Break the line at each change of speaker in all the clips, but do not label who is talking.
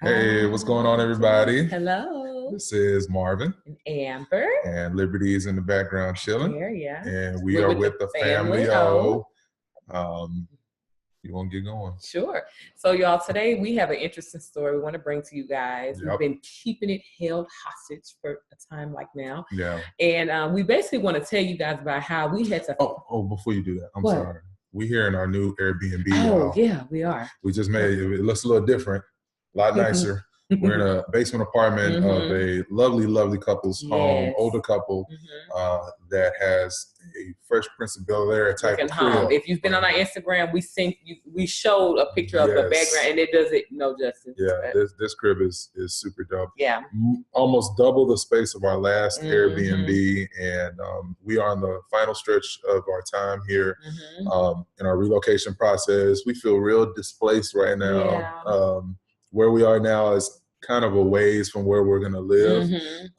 Hey, what's going on, everybody?
Hello.
This is Marvin.
And Amber.
And Liberty is in the background chilling.
Here, yeah.
And we are with the Family O. You want to get going?
Sure. So, y'all, today we have an interesting story we want to bring to you guys. We've been keeping it held hostage for a time like now.
Yeah.
And we basically want to tell you guys about how we had to...
Oh, before you do that, I'm sorry. We here in our new Airbnb.
Oh, yeah, we are.
We just made it. It looks a little different, a lot nicer. We're in a basement apartment of a lovely, lovely couple's home, older couple that has a Fresh Prince of Bel-Air type of crib.
If you've been on our Instagram, we showed a picture of the background, and it does it no justice.
Yeah, this crib is super dope.
Yeah,
almost double the space of our last Airbnb, and we are on the final stretch of our time here in our relocation process. We feel real displaced right now.
Yeah.
Where we are now is kind of a ways from where we're going to live.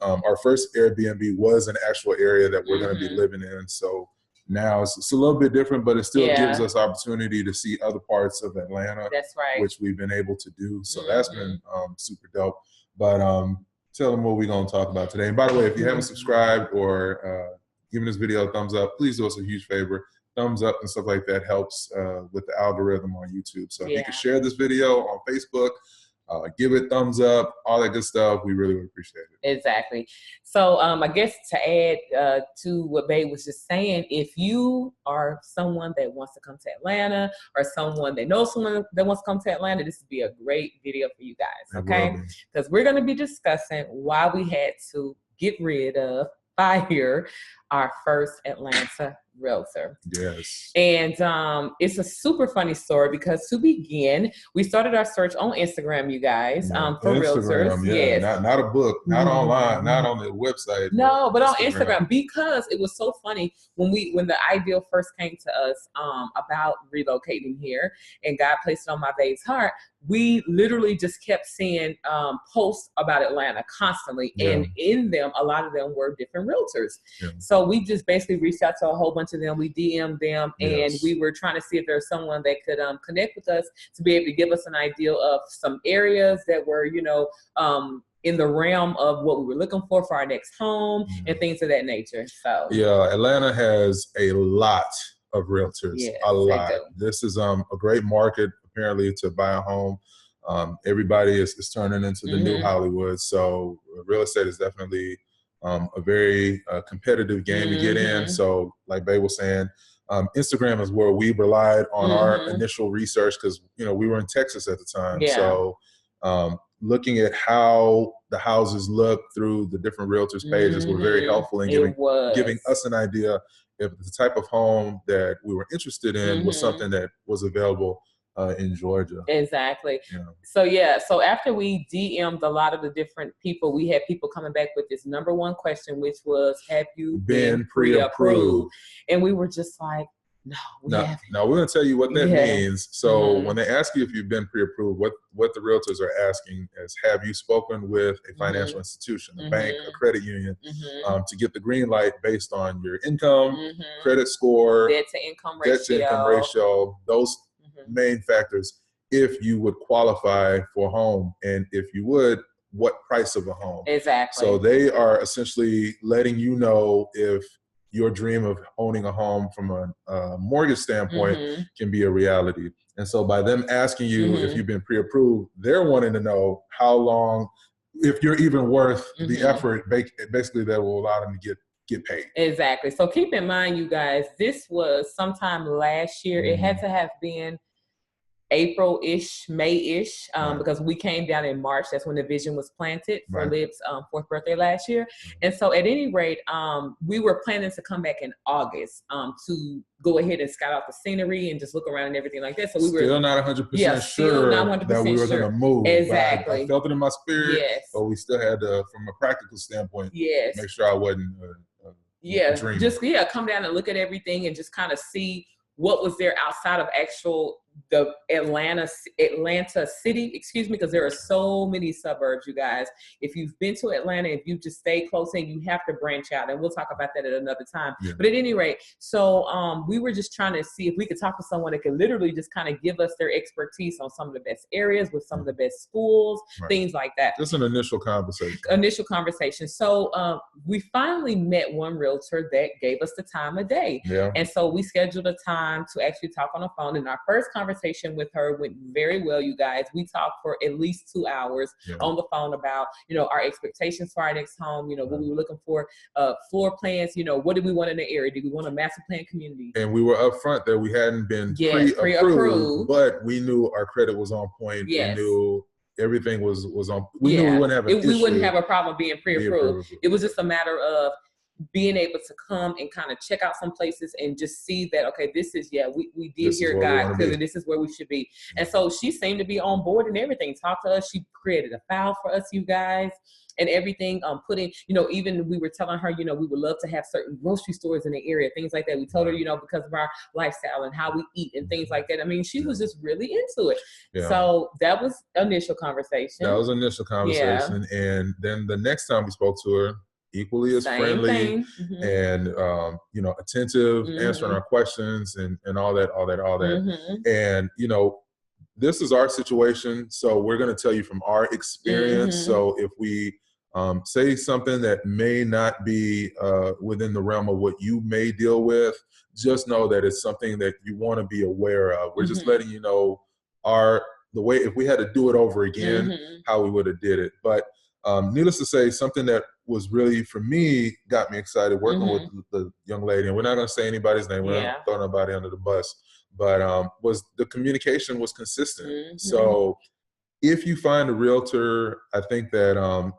Our first Airbnb was an actual area that we're going to be living in. So now it's a little bit different, but it still gives us opportunity to see other parts of Atlanta.
That's right.
Which we've been able to do. So that's been super dope. But tell them what we're going to talk about today. And by the way, if you haven't subscribed or given this video a thumbs up, please do us a huge favor. Thumbs up and stuff like that helps with the algorithm on YouTube. So if you can share this video on Facebook, give it thumbs up, all that good stuff. We really would appreciate it.
Exactly. So I guess to add to what Babe was just saying, if you are someone that wants to come to Atlanta or someone that knows someone that wants to come to Atlanta, this would be a great video for you guys, okay? Because we're going to be discussing why we had to get rid of, fire our first Atlanta realtor.
Yes.
And it's a super funny story because to begin, we started our search on Instagram, you guys, for realtors.
Yeah.
Yes.
Not a book, not online, not on the website.
No, but on Instagram, because it was so funny when the ideal first came to us about relocating here and God placed it on my babe's heart. We literally just kept seeing posts about Atlanta constantly. And in them, a lot of them were different realtors. So we just basically reached out to a whole bunch of them. We DM'd them and we were trying to see if there's someone that could connect with us to be able to give us an idea of some areas that were, you know, in the realm of what we were looking for our next home and things of that nature. So
yeah, Atlanta has a lot of realtors, a lot. This is a great market apparently to buy a home. Everybody is turning into the new Hollywood. So real estate is definitely a very competitive game to get in. So like Babe was saying, Instagram is where we relied on our initial research because, you know, we were in Texas at the time. So looking at how the houses look through the different realtors pages were very helpful in giving us an idea if the type of home that we were interested in was something that was available in Georgia.
Exactly. So so after we DM'd a lot of the different people, we had people coming back with this number one question, which was, have you been pre-approved? And we were just like, no, we haven't.
Now we're going to tell you what that means. So when they ask you if you've been pre-approved, what the realtors are asking is, have you spoken with a financial institution, a bank, a credit union, to get the green light based on your income, credit score,
debt to income ratio,
those main factors, if you would qualify for a home, and if you would, what price of a home.
Exactly.
So they are essentially letting you know if your dream of owning a home from a mortgage standpoint can be a reality. And so by them asking you if you've been pre-approved, they're wanting to know how long, if you're even worth the effort, basically that will allow them to get paid.
Exactly. So keep in mind, you guys, this was sometime last year. It had to have been April-ish, May-ish, because we came down in March. That's when the vision was planted for Liv's 4th birthday last year. And so at any rate, we were planning to come back in August to go ahead and scout out the scenery and just look around and everything like that. So we were
still not 100% sure that we were going to move.
Exactly.
I felt it in my spirit, but we still had to, from a practical standpoint, make sure I wasn't
dreaming. Just come down and look at everything and just kind of see what was there outside of actual the Atlanta city, excuse me, because there are so many suburbs, you guys. If you've been to Atlanta, if you just stay close in, you have to branch out, and we'll talk about that at another time. Yeah. But at any rate, so we were just trying to see if we could talk to someone that could literally just kind of give us their expertise on some of the best areas with some of the best schools, things like that.
Just an initial conversation.
So we finally met one realtor that gave us the time of day.
Yeah.
And so we scheduled a time to actually talk on the phone, and our first conversation with her went very well, you guys. We talked for at least 2 hours on the phone about, you know, our expectations for our next home, you know, what we were looking for, floor plans, you know, what did we want in the area? Did we want a master plan community?
And we were upfront that we hadn't been pre-approved, but we knew our credit was on point.
Yes.
We knew everything was on. We knew we wouldn't have an issue.
We wouldn't have a problem being pre-approved. It was just a matter of being able to come and kind of check out some places and just see that, okay, this is, we did hear God, clearly this is where we should be. And so she seemed to be on board and everything. Talked to us. She created a file for us, you guys, and everything. Putting, you know, even we were telling her, you know, we would love to have certain grocery stores in the area, things like that. We told her, you know, because of our lifestyle and how we eat and things like that. I mean, she was just really into it. Yeah. So that was initial conversation.
Yeah. And then the next time we spoke to her, equally as friendly and you know, attentive, answering our questions and all that. And you know, this is our situation, so we're going to tell you from our experience. So if we say something that may not be within the realm of what you may deal with, just know that it's something that you want to be aware of. We're just letting you know the way, if we had to do it over again, how we would have did it. But needless to say, something that was really, for me, got me excited working with the young lady, and we're not going to say anybody's name, we're not throwing nobody under the bus, but was the communication was consistent. So if you find a realtor, I think that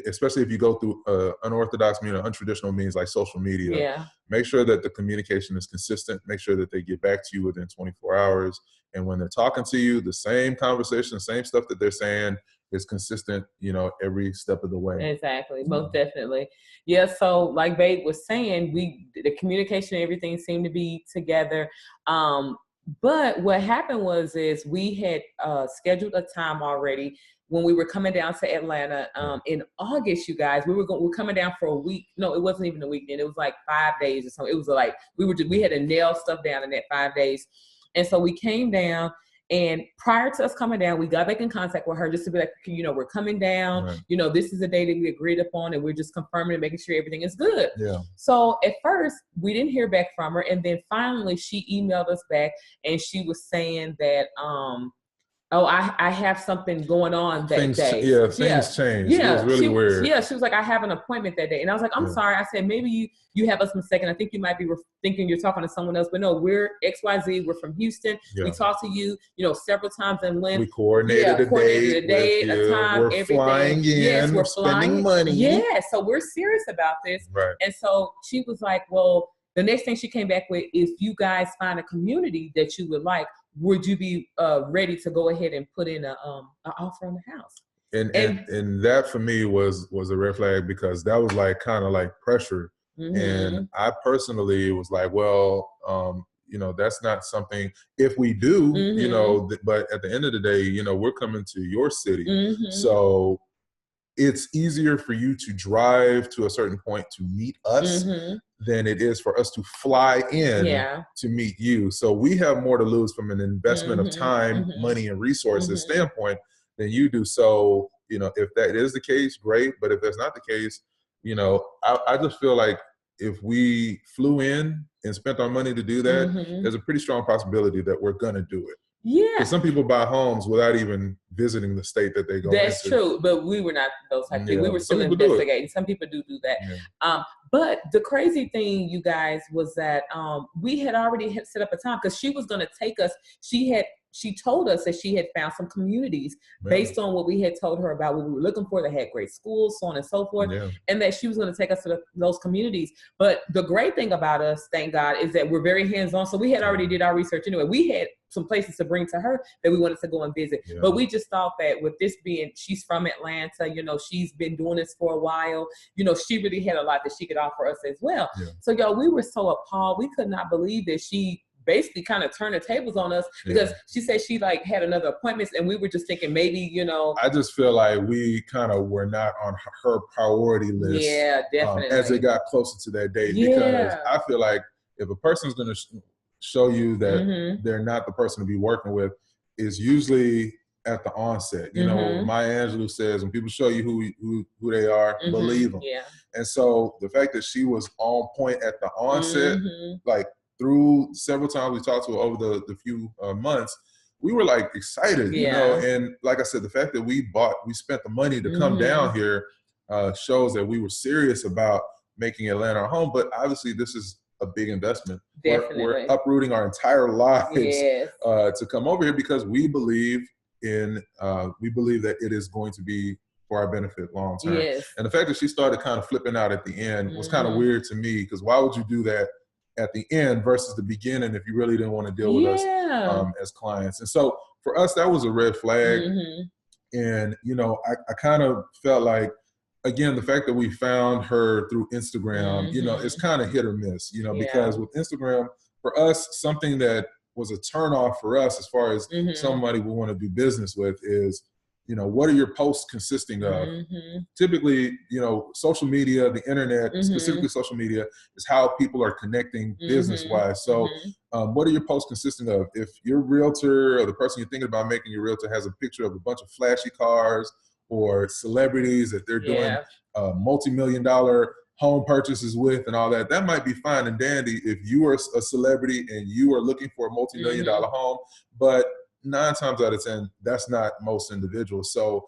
especially if you go through unorthodox means or untraditional means like social media, make sure that the communication is consistent, make sure that they get back to you within 24 hours. And when they're talking to you, the same conversation, the same stuff that they're saying is consistent, you know, every step of the way.
Exactly, most definitely. Yeah, so like Babe was saying, the communication and everything seemed to be together. But what happened is we had scheduled a time already when we were coming down to Atlanta in August, you guys. We were coming down for a week. No, it wasn't even a week then. It was like 5 days or something. It was like we had to nail stuff down in that 5 days. And so we came down, and prior to us coming down, we got back in contact with her just to be like, you know, we're coming down. You know, this is a day that we agreed upon, and we're just confirming and making sure everything is good.
Yeah.
So at first, we didn't hear back from her, and then finally she emailed us back, and she was saying that, oh, I have something going on that day.
Yeah, things changed.
Yeah,
it was really weird.
Yeah, she was like, I have an appointment that day. And I was like, I'm sorry. I said, maybe you have us mistaken. I think you might be thinking you're talking to someone else. But no, we're XYZ. We're from Houston. We talked to you, you know, several times in length.
We coordinated a day,
a time,
we're
everything.
Flying in,
yes, we're
spending money.
Yeah, so we're serious about this.
Right.
And so she was like, well, the next thing she came back with, if you guys find a community that you would like, would you be ready to go ahead and put in an offer on the house?
And that for me was a red flag, because that was like kind of like pressure. And I personally was like, well, you know, that's not something, if we do, you know, but at the end of the day, you know, we're coming to your city. So it's easier for you to drive to a certain point to meet us than it is for us to fly in to meet you. So we have more to lose from an investment of time, money, and resources standpoint than you do. So, you know, if that is the case, great. But if that's not the case, you know, I just feel like if we flew in and spent our money to do that, there's a pretty strong possibility that we're going to do it.
Yeah.
Because some people buy homes without even visiting the state that they go
That's
into.
true, but we were not those type of people. We were still investigating. Some people do that. Yeah. But the crazy thing, you guys, was that we had already set up a time, because she was going to take us. She told us that she had found some communities based on what we had told her about what we were looking for. They had great schools, so on and so forth, and that she was going to take us to those communities. But the great thing about us, thank God, is that we're very hands-on. So we had already did our research anyway. We had some places to bring to her that we wanted to go and visit. But we just thought that with this being, she's from Atlanta, you know, she's been doing this for a while, you know, she really had a lot that she could offer us as well. So y'all, we were so appalled. We could not believe that she basically kind of turned the tables on us because she said she like had another appointments, and we were just thinking maybe, you know.
I just feel like we kind of were not on her priority list.
Yeah, definitely.
As it got closer to that date, because I feel like if a person's going to show you that they're not the person to be working with, is usually at the onset. You know, Maya Angelou says, when people show you who they are, believe them.
Yeah.
And so the fact that she was on point at the onset, like through several times we talked to her over the few months, we were like excited, you know. And like I said, the fact that we spent the money to come down here shows that we were serious about making Atlanta our home. But obviously this is a big investment. We're uprooting our entire lives to come over here because we believe that it is going to be for our benefit long term. And the fact that she started kind of flipping out at the end was kind of weird to me, because why would you do that at the end versus the beginning if you really didn't want to deal with us as clients? And so for us, that was a red flag. And, you know, I kind of felt like, again, the fact that we found her through Instagram, you know, it's kind of hit or miss, you know, because with Instagram, for us, something that was a turnoff for us as far as somebody we want to do business with is, you know, what are your posts consisting of? Typically, you know, social media, the internet, specifically social media, is how people are connecting business-wise. So what are your posts consisting of? If your realtor or the person you're thinking about making your realtor has a picture of a bunch of flashy cars or celebrities that they're doing multi-million-dollar home purchases with and all that, that might be fine and dandy if you are a celebrity and you are looking for a multi-million-dollar home, but 9 times out of 10, that's not most individuals. So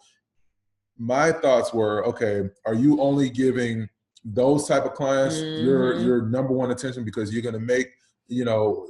my thoughts were, okay, are you only giving those type of clients your number one attention because you're going to make, you know,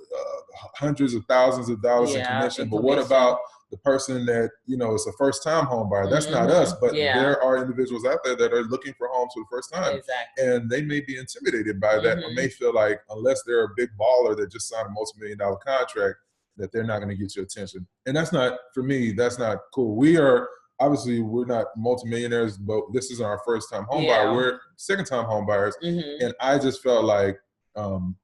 hundreds of thousands of dollars in commission? But what about the person that, you know, is a first-time home buyer? That's not us, but there are individuals out there that are looking for homes for the first time. And they may be intimidated by that, or may feel like unless they're a big baller that just signed a multi-million-dollar contract, that they're not going to get your attention. And that's not, for me, that's not cool. We are, obviously, we're not multimillionaires, but this is our first time home buyer. We're second time home buyers. And I just felt like when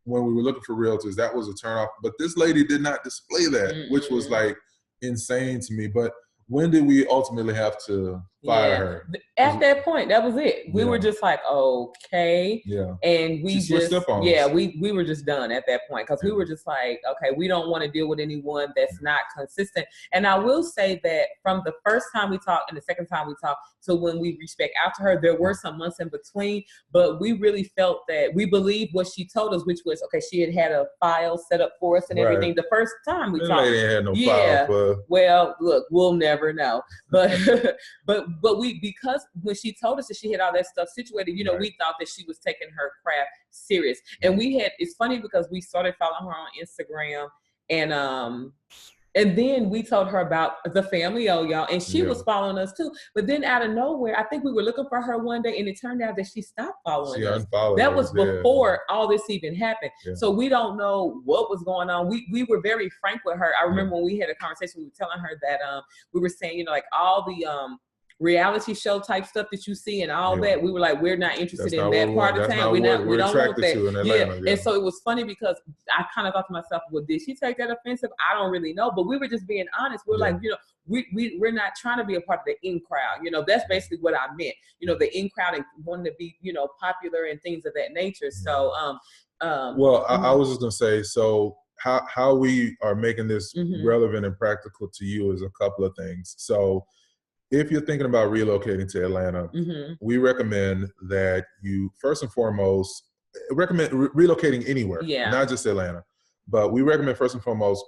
we were looking for realtors, that was a turnoff. But this lady did not display that, which was like insane to me. But when did we ultimately have to fire her?
At that point, that was it. We were just like, okay. And we just, we were just done at that point, because we were just like, okay, we don't want to deal with anyone that's not consistent. And I will say that from the first time we talked and the second time we talked to when we reached back out to her, there were some months in between, but we really felt that we believed what she told us, which was, okay, she had a file set up for us and everything the first time we talked.
Lady had no file for.
Well, look, we'll never know. But but we, because when she told us that she had all that stuff situated, you know, we thought that she was taking her craft serious. And we had, it's funny because we started following her on Instagram, and then we told her about the family, y'all, and she was following us too. But then out of nowhere, I think we were looking for her one day, and it turned out that she stopped following us. That was before all this even happened. So we don't know what was going on. We were very frank with her. I remember when we had a conversation, we were telling her that we were saying, you know, like all the reality show type stuff that you see and all that, we were like, we're not interested in that part of town. We don't want that. And so it was funny because I kind of thought to myself, well, did she take that offensive? I don't really know. But we were just being honest. We're like, you know, we're not trying to be a part of the in crowd. You know, that's basically what I meant. You know, the in crowd and wanting to be, you know, popular and things of that nature. So,
well, I was just gonna say, so how we are making this relevant and practical to you is a couple of things. So if you're thinking about relocating to Atlanta, we recommend that you, first and foremost, recommend relocating anywhere, not just Atlanta. But we recommend, first and foremost,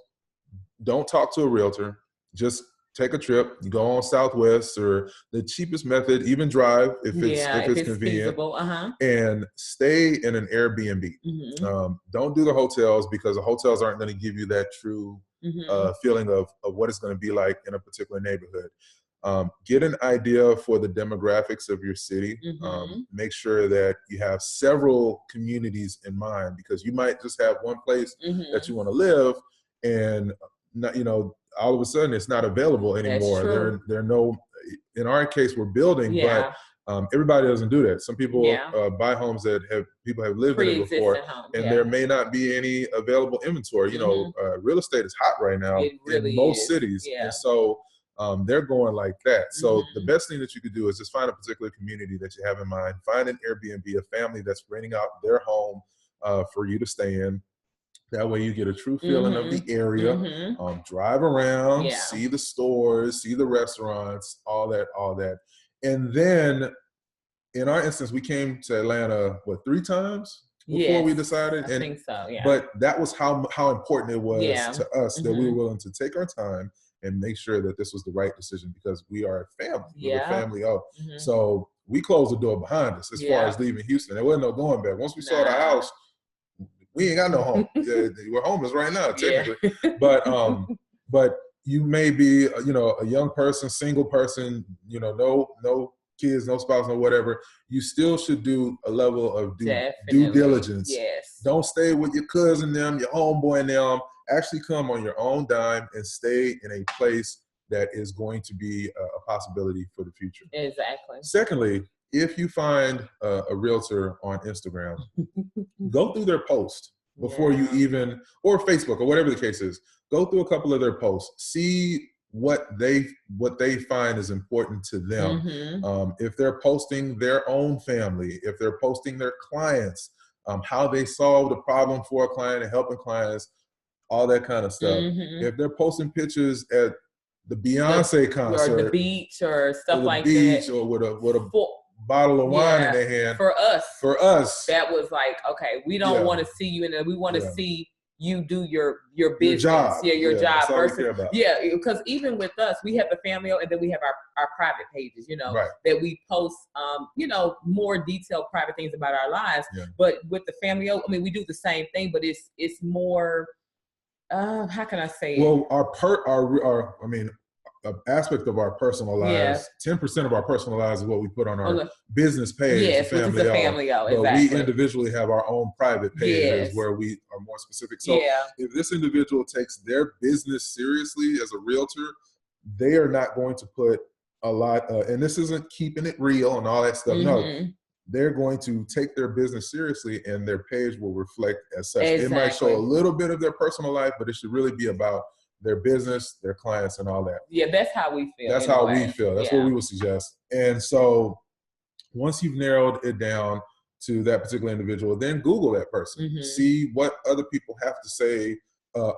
don't talk to a realtor. Just take a trip, go on Southwest or the cheapest method, even drive if it's convenient, feasible, and stay in an Airbnb. Don't do the hotels, because the hotels aren't going to give you that true feeling of what it's going to be like in a particular neighborhood. Get an idea for the demographics of your city. Make sure that you have several communities in mind, because you might just have one place that you want to live, and not, you know, all of a sudden it's not available anymore. There are no, in our case, we're building, but Everybody doesn't do that. Some people buy homes that people have lived in it before, and there may not be any available inventory. You know, real estate is hot right now in most cities, and so they're going like that. So the best thing that you could do is just find a particular community that you have in mind. Find an Airbnb, a family that's renting out their home for you to stay in. That way you get a true feeling of the area, drive around, see the stores, see the restaurants, all that. And then in our instance, we came to Atlanta, 3 times before we decided?
I think so, yeah.
But that was how important it was to us that we were willing to take our time and make sure that this was the right decision, because we are a family. We're the family of. So we closed the door behind us as far as leaving Houston. There wasn't no going back. Once we saw the house, we ain't got no home. We're homeless right now, technically. But you may be, a young person, single person, no kids, no spouse, no whatever. You still should do a level of due diligence. Don't stay with your cousin them, your homeboy and them. Actually come on your own dime and stay in a place that is going to be a possibility for the future.
Exactly.
Secondly, if you find a realtor on Instagram, go through their post before you even, or Facebook or whatever the case is. Go through a couple of their posts, see what they find is important to them. If they're posting their own family, if they're posting their clients, how they solved a problem for a client and helping clients, all that kind of stuff. If they're posting pictures at the Beyonce concert,
or the beach or stuff like that,
or with a bottle of wine in their hand.
For us, that was like, okay, we don't want to see you in there. We want to see you do your business, your job versus because even with us, we have the family, and then we have our private pages, that we post, more detailed private things about our lives. But with the family, I mean, we do the same thing, but it's more. How can I say it?
Well, an aspect of our personal lives, 10% of our personal lives is what we put on our business page,
which is the FamilyO.
But we individually have our own private pages where we are more specific. So if this individual takes their business seriously as a realtor, they are not going to put a lot, and this isn't keeping it real and all that stuff. No, they're going to take their business seriously, and their page will reflect as such. It might show a little bit of their personal life, but it should really be about their business, their clients, and all that.
Yeah, that's how we feel.
That's how we feel. That's what we would suggest. And so once you've narrowed it down to that particular individual, then Google that person. See what other people have to say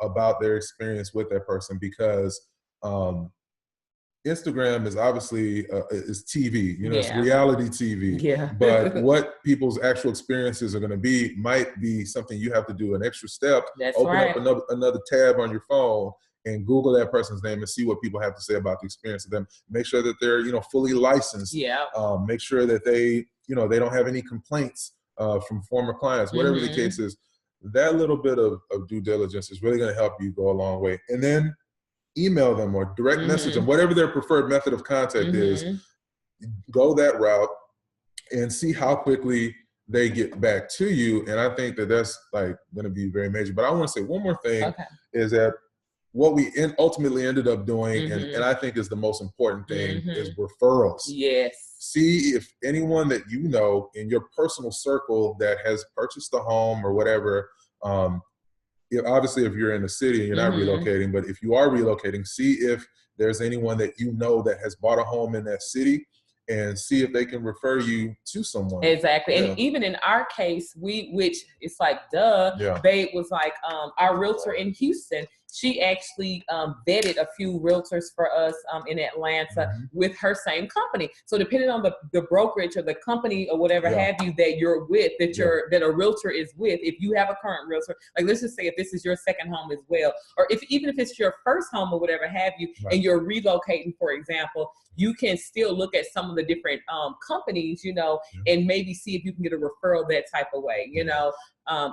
about their experience with that person, because Instagram is obviously is TV, it's reality TV. But what people's actual experiences are going to be might be something you have to do an extra step. Open up another tab on your phone and Google that person's name and see what people have to say about the experience of them. Make sure that they're fully licensed. Make sure that they they don't have any complaints from former clients. Whatever the case is, that little bit of due diligence is really going to help you go a long way. And then email them or direct message them, whatever their preferred method of contact is. Go that route and see how quickly they get back to you. And I think that that's like going to be very major. But I want to say one more thing is that what we ultimately ended up doing, and I think is the most important thing, is referrals. See if anyone that you know in your personal circle that has purchased a home or whatever, obviously if you're in the city and you're not relocating, but if you are relocating, see if there's anyone that you know that has bought a home in that city, and see if they can refer you to someone.
And even in our case, which it's like, Babe was like, our realtor in Houston, she actually vetted a few realtors for us in Atlanta with her same company. So depending on the brokerage or the company or whatever have you that you're with, that a realtor is with, if you have a current realtor, like let's just say if this is your second home as well, or even if it's your first home or whatever have you, and you're relocating, for example, you can still look at some of the different companies, and maybe see if you can get a referral that type of way,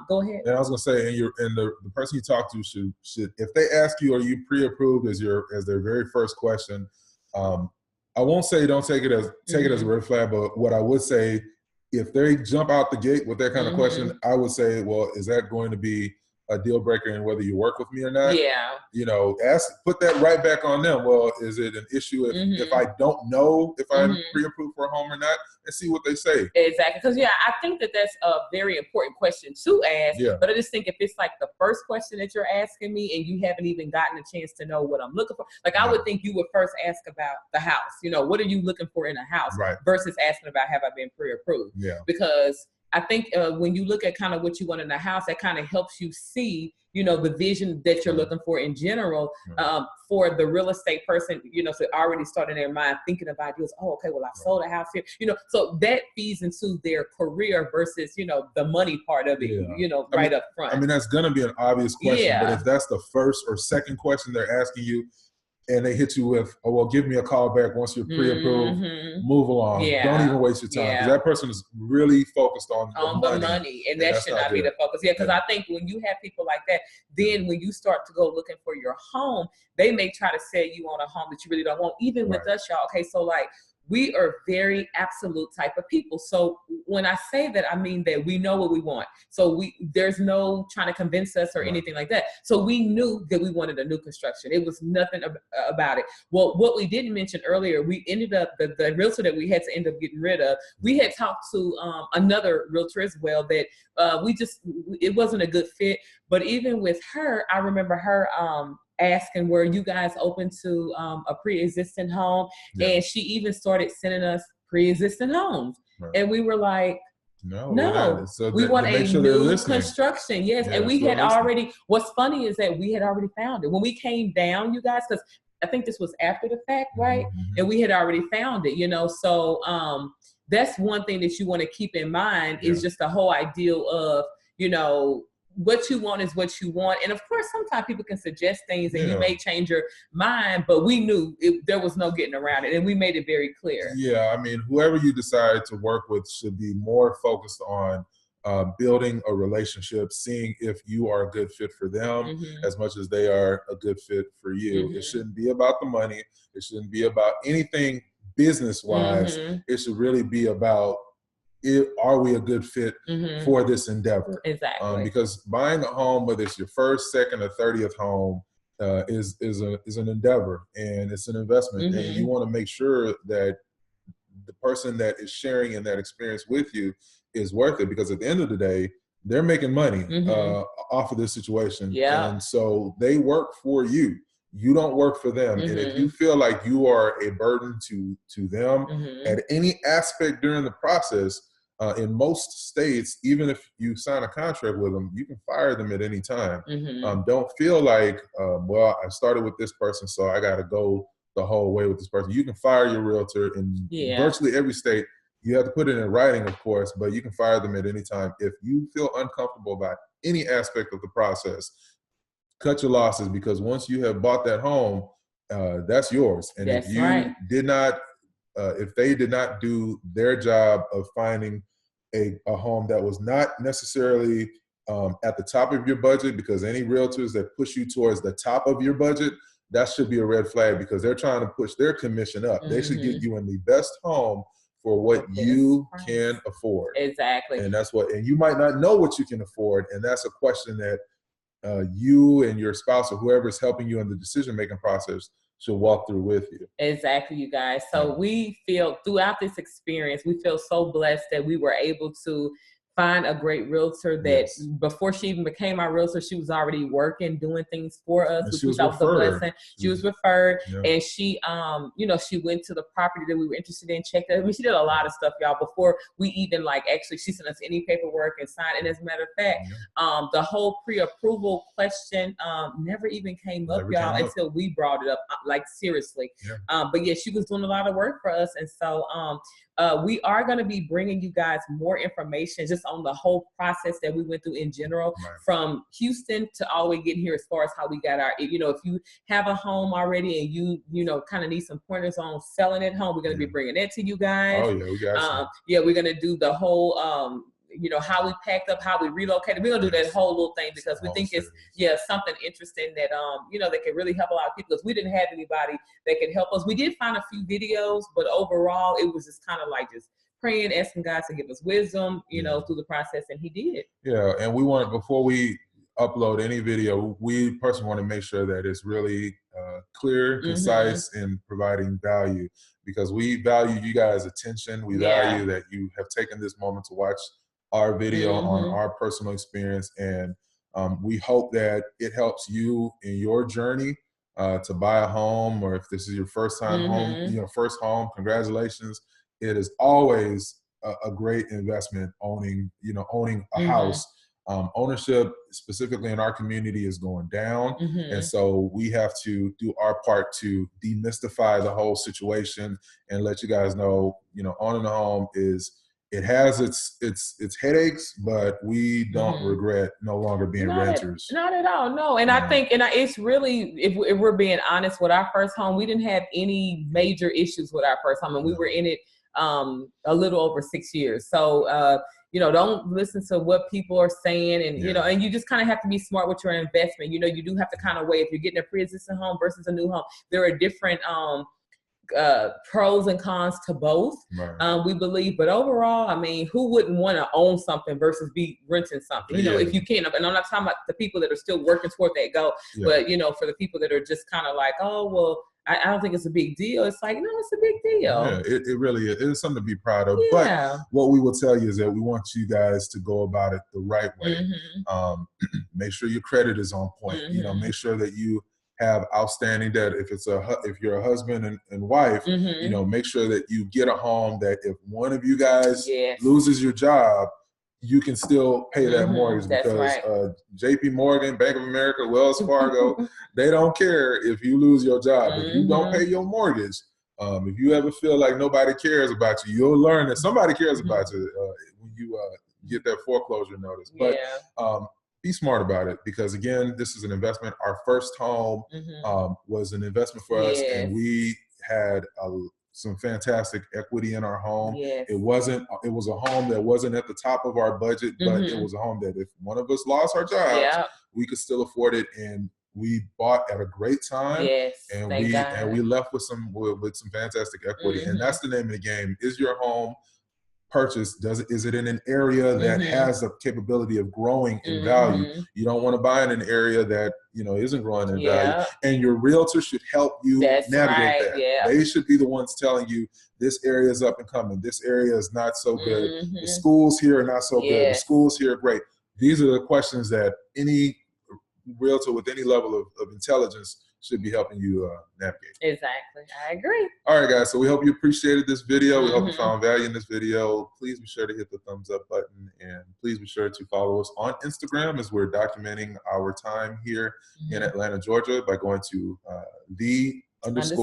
Go ahead.
And I was gonna say, and the person you talk to should, if they ask you, are you pre-approved as their very first question, I won't say don't take it as a red flag, but what I would say, if they jump out the gate with that kind of question, I would say, well, is that going to be a deal breaker in whether you work with me or not.
Yeah.
You know, put that right back on them. Well, is it an issue if I don't know if I'm pre-approved for a home or not, and see what they say.
Exactly. Because I think that that's a very important question to ask.
Yeah.
But I just think if it's like the first question that you're asking me and you haven't even gotten a chance to know what I'm looking for, like I would think you would first ask about the house. You know, what are you looking for in a house, versus asking about have I been pre-approved?
Yeah.
Because I think when you look at kind of what you want in a house, that kind of helps you see, you know, the vision that you're looking for in general, for the real estate person, you know, so already starting their mind thinking of ideas. Oh, okay, well, I sold a house here, you know, so that feeds into their career versus, you know, the money part of it, you know, up front.
I mean, that's going to be an obvious question, but if that's the first or second question they're asking you, and they hit you with, oh, well, give me a call back once you're pre-approved, move along. Don't even waste your time. Because that person is really focused on the money.
And that should not be the focus. Yeah, because I think when you have people like that, then when you start to go looking for your home, they may try to sell you on a home that you really don't want. Even with us, y'all. Okay, so like, we are very absolute type of people. So when I say that, I mean that we know what we want. So there's no trying to convince us or anything like that. So we knew that we wanted a new construction. It was nothing about it. Well, what we didn't mention earlier, we ended up, the realtor that we had to end up getting rid of, we had talked to another realtor as well that it wasn't a good fit. But even with her, I remember her asking, were you guys open to a pre-existing home? And she even started sending us pre-existing homes. And we were like, no, so we want a new construction. Yes. And we had already, what's funny is that we had already found it. When we came down, you guys, because I think this was after the fact, right? And we had already found it, you know, so that's one thing that you want to keep in mind is just the whole ideal of, you know, what you want is what you want. And of course, sometimes people can suggest things and you may change your mind, but we knew there was no getting around it. And we made it very clear.
Yeah. I mean, whoever you decide to work with should be more focused on building a relationship, seeing if you are a good fit for them as much as they are a good fit for you. It shouldn't be about the money. It shouldn't be about anything business-wise. It should really be about, are we a good fit for this endeavor?
Exactly.
Because buying a home, whether it's your first, second, or 30th home, is an endeavor and it's an investment. And you want to make sure that the person that is sharing in that experience with you is worth it, because at the end of the day, they're making money off of this situation. And so they work for you. You don't work for them. And if you feel like you are a burden to them at any aspect during the process, in most states, even if you sign a contract with them, you can fire them at any time. Don't feel like, well, I started with this person, so I got to go the whole way with this person. You can fire your realtor in virtually every state. You have to put it in writing, of course, but you can fire them at any time. If you feel uncomfortable about any aspect of the process, cut your losses, because once you have bought that home, that's yours. And if you did not, if they did not do their job of finding a home that was not necessarily at the top of your budget, because any realtors that push you towards the top of your budget, that should be a red flag, because they're trying to push their commission up. They should get you in the best home for what you can afford.
Exactly.
And that's what, and you might not know what you can afford. And that's a question that you and your spouse or whoever is helping you in the decision-making process should walk through with you.
Exactly, you guys. So we feel throughout this experience, we feel so blessed that we were able to find a great realtor that before she even became our realtor, she was already working, doing things for us.
Which we thought was a blessing.
She was referred, and she, you know, she went to the property that we were interested in, checked it. I mean, she did a lot of stuff, y'all, before we even actually, she sent us any paperwork and signed. And as a matter of fact, the whole pre-approval question never even came up, y'all, until we brought it up, seriously. But yeah, she was doing a lot of work for us. And so we are going to be bringing you guys more information just on the whole process that we went through in general, from Houston to all the way getting here, as far as how we got our, you know, if you have a home already and you know, kind of need some pointers on selling at home, we're going to be bringing that to you guys.
Oh, yeah, we got
yeah, we're going to do the whole, you know, how we packed up, how we relocated. We're gonna do that whole little thing because we think it's something interesting that you know, that can really help a lot of people, because we didn't have anybody that could help us. We did find a few videos, but overall it was just kind of like just praying, asking God to give us wisdom, you know, through the process, and He did.
Yeah, and we want, before we upload any video, we personally want to make sure that it's really clear, concise, and providing value, because we value you guys' attention. We value that you have taken this moment to watch our video on our personal experience, and we hope that it helps you in your journey to buy a home, or if this is your first time home, first home, congratulations. It is always a great investment owning a house. Ownership, specifically in our community, is going down. And so we have to do our part to demystify the whole situation and let you guys know, owning a home it has its headaches, but we don't regret no longer being renters.
Not at all, no. And I think, it's really, if we're being honest, with our first home, we didn't have any major issues with our first home, and we were in it a little over 6 years. So, don't listen to what people are saying, and and you just kind of have to be smart with your investment. You do have to kind of weigh, if you're getting a pre-existing home versus a new home, there are different pros and cons to both. We believe, but overall, I mean, who wouldn't want to own something versus be renting something? If you can. And I'm not talking about the people that are still working toward that goal, but for the people that are just kind of like, oh well, I don't think it's a big deal. It's like, no, it's a big deal.
Yeah, it really is. It's something to be proud of. Yeah. But what we will tell you is that we want you guys to go about it the right way. Make sure your credit is on point. Make sure that you have outstanding debt. If you're a husband and wife, make sure that you get a home that if one of you guys loses your job, you can still pay that mortgage. Because JP Morgan, Bank of America, Wells Fargo, they don't care if you lose your job. If you don't pay your mortgage, if you ever feel like nobody cares about you, you'll learn that somebody cares about you when you get that foreclosure notice. But be smart about it, because again, this is an investment. Our first home was an investment for us, and we had some fantastic equity in our home. It was a home that wasn't at the top of our budget, but it was a home that if one of us lost our jobs, we could still afford it, and we bought at a great time. And we left with some fantastic equity. And that's the name of the game. Is your home purchase, is it in an area that has the capability of growing in value? You don't want to buy in an area that isn't growing in value, and your realtor should help you navigate that. They should be the ones telling you, this area is up and coming, this area is not so good, the schools here are not so good, the schools here are great. These are the questions that any realtor with any level of intelligence should be helping you navigate.
Exactly. I agree.
All right, guys. So we hope you appreciated this video. We hope you found value in this video. Please be sure to hit the thumbs up button, and please be sure to follow us on Instagram, as we're documenting our time here in Atlanta, Georgia, by going to the_family_o,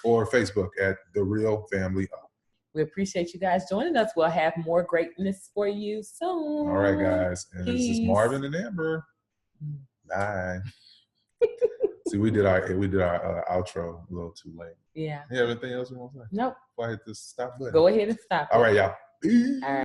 or Facebook at The Real Family O.
We appreciate you guys joining us. We'll have more greatness for you soon.
All right, guys. And this is Marvin and Amber. Bye. See, we did our outro a little too late.
Yeah.
You have anything else you want to say?
Nope.
Before I hit this stop button.
Go ahead and stop.
All right, y'all.
All right.